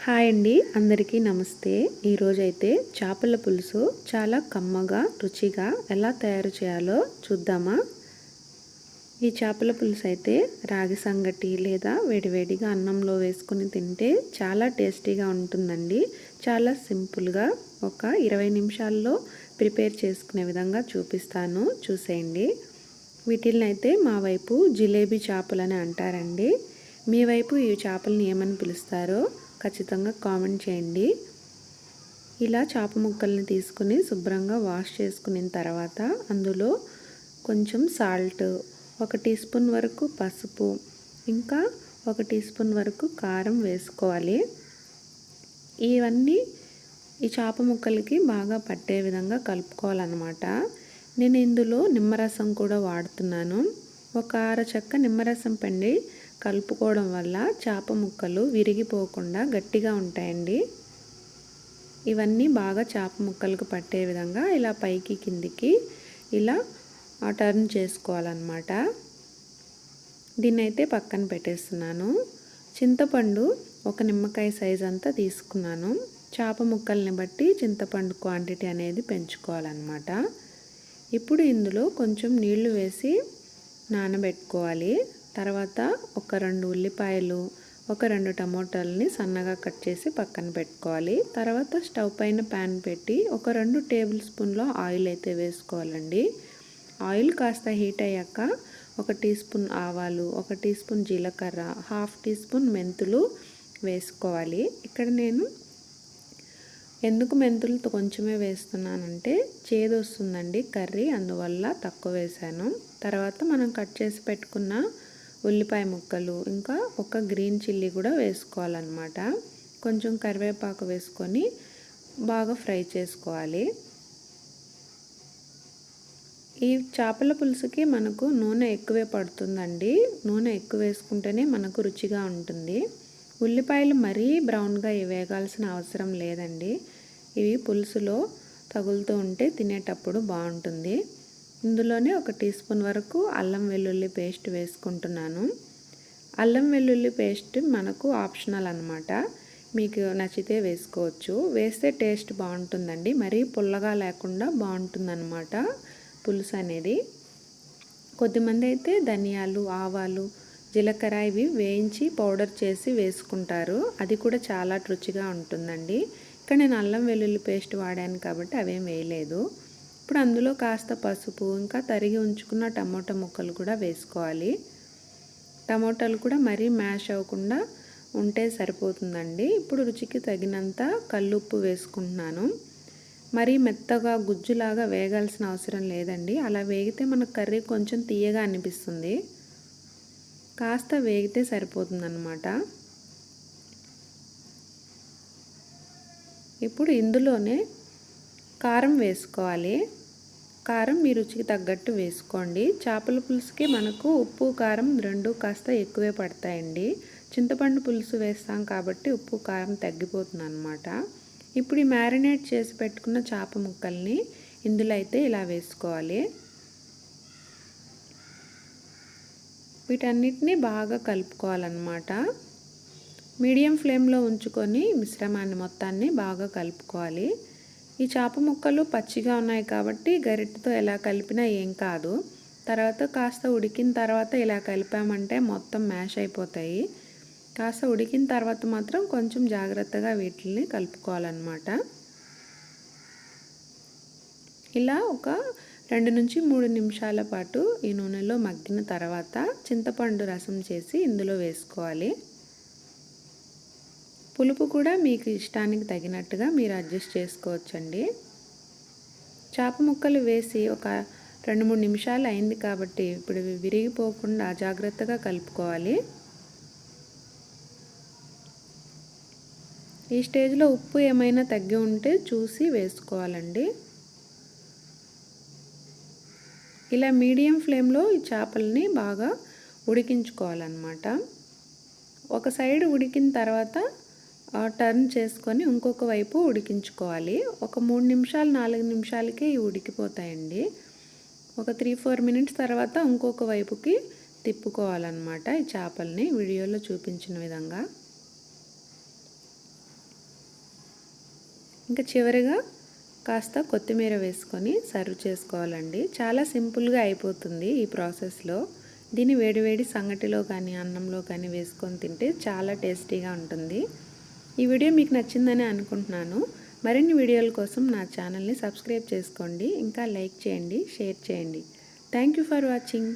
Hi అండి, అందరికీ నమస్తే. ఈరోజైతే చేపల పులుసు చాలా కమ్మగా రుచిగా ఎలా తయారు చేయాలో చూద్దామా. ఈ చేపల పులుసు అయితే రాగి సంగటి లేదా వేడివేడిగా అన్నంలో వేసుకుని తింటే చాలా టేస్టీగా ఉంటుందండి. చాలా సింపుల్గా ఒక 20 నిమిషాల్లో ప్రిపేర్ చేసుకునే విధంగా చూపిస్తాను, చూసేయండి. వీటిని అయితే మా వైపు జిలేబీ చేపలని అంటారండి. మీ వైపు ఈ చేపలని ఏమని పిలుస్తారో ఖచ్చితంగా కామెంట్ చేయండి. ఇలా చేప ముక్కల్ని తీసుకుని శుభ్రంగా వాష్ చేసుకున్న తర్వాత అందులో కొంచెం సాల్ట్, 1 టీ స్పూన్ వరకు పసుపు, ఇంకా 1 టీ స్పూన్ వరకు కారం వేసుకోవాలి. ఇవన్నీ ఈ చేప ముక్కలకి బాగా పట్టే విధంగా కలుపుకోవాలన్నమాట. నేను ఇందులో నిమ్మరసం కూడా వాడుతున్నాను. ఒక అరచెక్క నిమ్మరసం పిండి కలుపుకోవడం వల్ల చేప ముక్కలు విరిగిపోకుండా గట్టిగా ఉంటాయండి. ఇవన్నీ బాగా చేప ముక్కలకు పట్టే విధంగా ఇలా పైకి కిందికి ఇలా టర్న్ చేసుకోవాలన్నమాట. దీన్నైతే పక్కన పెట్టేస్తున్నాను. చింతపండు 1 నిమ్మకాయ సైజ్ అంతా తీసుకున్నాను. చేప ముక్కల్ని బట్టి చింతపండు క్వాంటిటీ అనేది పెంచుకోవాలన్నమాట. ఇప్పుడు ఇందులో కొంచెం నీళ్లు వేసి నానబెట్టుకోవాలి. తర్వాత ఒక 2 ఉల్లిపాయలు, ఒక 2 టమోటాలని సన్నగా కట్ చేసి పక్కన పెట్టుకోవాలి. తర్వాత స్టవ్ పైన ప్యాన్ పెట్టి ఒక 2 టేబుల్ స్పూన్ల ఆయిల్ అయితే వేసుకోవాలండి. ఆయిల్ కాస్త హీట్ అయ్యాక 1 టీ స్పూన్ ఆవాలు, 1 టీ స్పూన్ జీలకర్ర, 1/2 టీ స్పూన్ మెంతులు వేసుకోవాలి. ఇక్కడ నేను ఎందుకు మెంతులతో కొంచెమే వేస్తున్నానంటే చేదు వస్తుందండి కర్రీ, అందువల్ల తక్కువ వేసాను. తర్వాత మనం కట్ చేసి పెట్టుకున్న ఉల్లిపాయ ముక్కలు, ఇంకా ఒక గ్రీన్ చిల్లీ కూడా వేసుకోవాలన్నమాట. కొంచెం కరివేపాకు వేసుకొని బాగా ఫ్రై చేసుకోవాలి. ఈ చేపల పులుసుకి మనకు నూనె ఎక్కువే పడుతుందండి. నూనె ఎక్కువ వేసుకుంటేనే మనకు రుచిగా ఉంటుంది. ఉల్లిపాయలు మరీ బ్రౌన్గా వేగాల్సిన అవసరం లేదండి. ఇవి పులుసులో తగులుతూ ఉంటే తినేటప్పుడు బాగుంటుంది. ఇందులోనే 1 టీ స్పూన్ వరకు అల్లం వెల్లుల్లి పేస్ట్ వేసుకుంటున్నాను. అల్లం వెల్లుల్లి పేస్ట్ మనకు ఆప్షనల్ అన్నమాట. మీకు నచ్చితే వేసుకోవచ్చు. వేస్తే టేస్ట్ బాగుంటుందండి. మరీ పుల్లగా లేకుండా బాగుంటుందన్నమాట పులుసు అనేది. కొద్దిమంది అయితే ధనియాలు, ఆవాలు, జీలకర్ర ఇవి వేయించి పౌడర్ చేసి వేసుకుంటారు. అది కూడా చాలా రుచిగా ఉంటుందండి. ఇక్కడ నేను అల్లం వెల్లుల్లి పేస్ట్ వాడాను కాబట్టి అవేం వేయలేదు. ఇప్పుడు అందులో కాస్త పసుపు, ఇంకా తరిగి ఉంచుకున్న టమోటా ముక్కలు కూడా వేసుకోవాలి. టమోటాలు కూడా మరీ మ్యాష్ అవ్వకుండా ఉంటే సరిపోతుందండి. ఇప్పుడు రుచికి తగినంత కల్లుప్పు వేసుకుంటున్నాను. మరీ మెత్తగా గుజ్జులాగా వేగాల్సిన అవసరం లేదండి. అలా వేగితే మన కర్రీ కొంచెం తీయగా అనిపిస్తుంది. కాస్త వేగితే సరిపోతుందన్నమాట. ఇప్పుడు ఇందులోనే కారం వేసుకోవాలి. కారం మీ రుచికి తగ్గట్టు వేసుకోండి. చేపల పులుసుకి మనకు ఉప్పు, కారం 2 కాస్త ఎక్కువే పడతాయండి. చింతపండు పులుసు వేస్తాం కాబట్టి ఉప్పు, కారం తగ్గిపోతుంది అన్నమాట. ఇప్పుడు ఈ మ్యారినేట్ చేసి పెట్టుకున్న చేప ముక్కల్ని ఇందులో అయితే ఇలా వేసుకోవాలి. వీటన్నిటిని బాగా కలుపుకోవాలన్నమాట. మీడియం ఫ్లేమ్లో ఉంచుకొని మిశ్రమాన్ని మొత్తాన్ని బాగా కలుపుకోవాలి. ఈ చేప ముక్కలు పచ్చిగా ఉన్నాయి కాబట్టి గరిటెతో ఎలా కలిపినా ఏం కాదు. తర్వాత కాస్త ఉడికిన తర్వాత ఇలా కలిపామంటే మొత్తం మ్యాష్ అయిపోతాయి. కాస్త ఉడికిన తర్వాత మాత్రం కొంచెం జాగ్రత్తగా వీటిని కలుపుకోవాలన్నమాట. ఇలా ఒక 2 నుంచి 3 నిమిషాల పాటు ఈ నూనెలో మగ్గిన తర్వాత చింతపండు రసం చేసి ఇందులో వేసుకోవాలి. పులుపు కూడా మీకు ఇష్టానికి తగినట్టుగా మీరు అడ్జస్ట్ చేసుకోవచ్చండి. చేప ముక్కలు వేసి ఒక 2-3 నిమిషాలు అయింది కాబట్టి ఇప్పుడు విరిగిపోకుండా జాగ్రత్తగా కలుపుకోవాలి. ఈ స్టేజ్లో ఉప్పు ఏమైనా తగ్గి ఉంటే చూసి వేసుకోవాలండి. ఇలా మీడియం ఫ్లేమ్లో ఈ చేపల్ని బాగా ఉడికించుకోవాలన్నమాట. ఒక సైడ్ ఉడికిన తర్వాత టర్న్ చేసుకొని ఇంకొక వైపు ఉడికించుకోవాలి. ఒక 3 నిమిషాలు 4 నిమిషాలకే ఇవి ఉడికిపోతాయండి. ఒక 3-4 మినిట్స్ తర్వాత ఇంకొక వైపుకి తిప్పుకోవాలన్నమాట ఈ చేపల్ని వీడియోలో చూపించిన విధంగా. ఇంకా చివరిగా కాస్త కొత్తిమీర వేసుకొని సర్వ్ చేసుకోవాలండి. చాలా సింపుల్గా అయిపోతుంది ఈ ప్రాసెస్లో. దీన్ని వేడివేడి సంగటిలో కానీ అన్నంలో కానీ వేసుకొని తింటే చాలా టేస్టీగా ఉంటుంది. ఈ వీడియో మీకు నచ్చిందని అనుకుంటున్నాను. మరిన్ని వీడియోల కోసం నా ఛానల్ని సబ్స్క్రైబ్ చేసుకోండి. ఇంకా లైక్ చేయండి, షేర్ చేయండి. Thank you for watching.